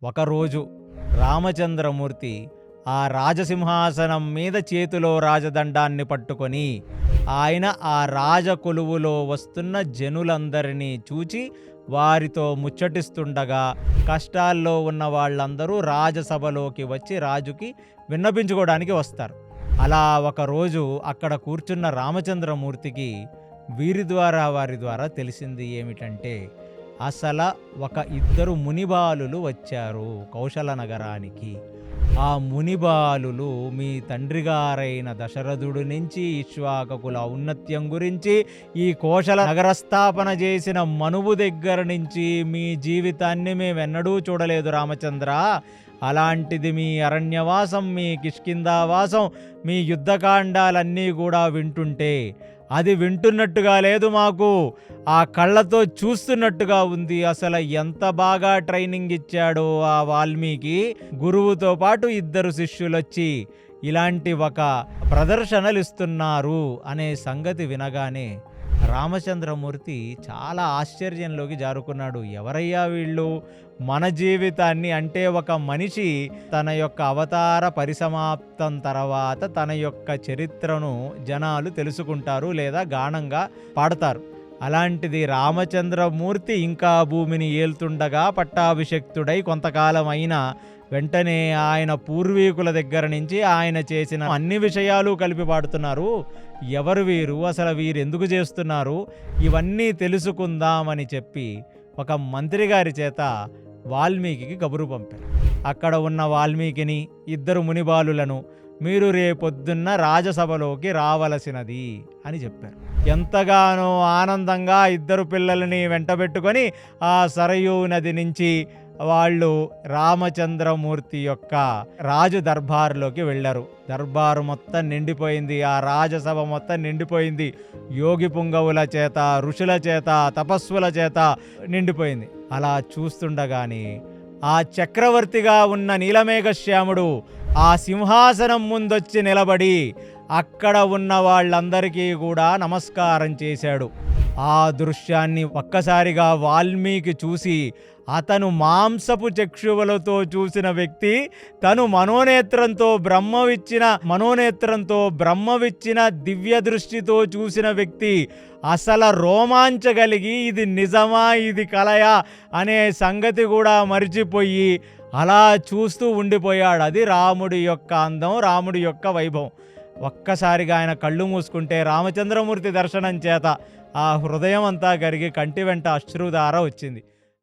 ఒకరోజు రామచంద్రమూర్తి ఆ రాజసింహాసనం మీద చేతిలో రాజదండాన్ని పట్టుకొని ఆయన ఆ రాజకొలువులో వస్తున్న జనులందరినీ చూచి వారితో ముచ్చటిస్తుండగా కష్టాల్లో ఉన్న వాళ్ళందరూ రాజసభలోకి వచ్చి రాజుకి విన్నపించుకోవడానికి వస్తారు. అలా ఒకరోజు అక్కడ కూర్చున్న రామచంద్రమూర్తికి వారి ద్వారా తెలిసింది ఏమిటంటే, ఒక ఇద్దరు మునిబాలులు వచ్చారు కౌశల నగరానికి. ఆ మునిబాలులు మీ తండ్రి గారైన దశరథుడి నుంచి ఇక్ష్వాకుల ఔన్నత్యం గురించి, ఈ కోశల నగరస్థాపన చేసిన మనువు దగ్గర నుంచి మీ జీవితాన్ని మేమెన్నడూ చూడలేదు రామచంద్ర. అలాంటిది మీ అరణ్యవాసం, మీ కిష్కిందావాసం, మీ యుద్ధకాండాలన్నీ కూడా వింటుంటే అది వింటున్నట్టుగా లేదు మాకు, ఆ కళ్ళతో చూస్తున్నట్టుగా ఉంది. అసలు ఎంత బాగా ట్రైనింగ్ ఇచ్చాడో ఆ వాల్మీకి. గురువుతో పాటు ఇద్దరు శిష్యులొచ్చి ఇలాంటి ఒక ప్రదర్శనలు ఇస్తున్నారు అనే సంగతి వినగానే రామచంద్రమూర్తి చాలా ఆశ్చర్యంలోకి జారుకున్నాడు. ఎవరయ్యా వీళ్ళు? మన జీవితాన్ని, అంటే ఒక మనిషి తన యొక్క అవతార పరిసమాప్తం తర్వాత తన యొక్క చరిత్రను జనాలు తెలుసుకుంటారు లేదా గానంగా పాడతారు. అలాంటిది రామచంద్రమూర్తి ఇంకా భూమిని ఏల్తుండగా పట్టాభిషిక్తుడై కొంతకాలం అయినా వెంటనే ఆయన పూర్వీకుల దగ్గర నుంచి ఆయన చేసిన అన్ని విషయాలు కలిపి పాడుతున్నారు. ఎవరు వీరు? అసలు వీరు ఎందుకు చేస్తున్నారు? ఇవన్నీ తెలుసుకుందామని చెప్పి ఒక మంత్రి గారి చేత వాల్మీకి కబురు పంపారు. అక్కడ ఉన్న వాల్మీకిని, ఇద్దరు మునిబాలులను మీరు రేపొద్దున్న రాజసభలోకి రావలసినది అని చెప్పారు. ఎంతగానో ఆనందంగా ఇద్దరు పిల్లలని వెంటబెట్టుకొని ఆ సరయూ నది నుంచి వాళ్ళు రామచంద్రమూర్తి యొక్క రాజు దర్బారులోకి వెళ్ళారు. దర్బారు మొత్తం నిండిపోయింది, ఆ రాజసభ మొత్తం నిండిపోయింది. యోగి పుంగవుల చేత, ఋషుల చేత, తపస్సుల చేత నిండిపోయింది. అలా చూస్తుండగానే ఆ చక్రవర్తిగా ఉన్న నీలమేఘశ్యాముడు ఆ సింహాసనం ముందొచ్చి నిలబడి అక్కడ ఉన్న వాళ్ళందరికీ కూడా నమస్కారం చేశాడు. ఆ దృశ్యాన్ని ఒక్కసారిగా వాల్మీకి చూసి, అతను మాంసపు చక్షువులతో చూసిన వ్యక్తి, తను బ్రహ్మవిచ్చిన దివ్య దృష్టితో చూసిన వ్యక్తి అసలు రోమాంచగలిగి ఇది నిజమా, ఇది కలయా అనే సంగతి కూడా మరిచిపోయి అలా చూస్తూ ఉండిపోయాడు. అది రాముడి యొక్క అందం, రాముడి యొక్క వైభవం. ఒక్కసారిగా ఆయన కళ్ళు మూసుకుంటే రామచంద్రమూర్తి దర్శనం చేత ఆ హృదయం అంతా కరిగి కంటి వెంట అశ్రుధార వచ్చింది.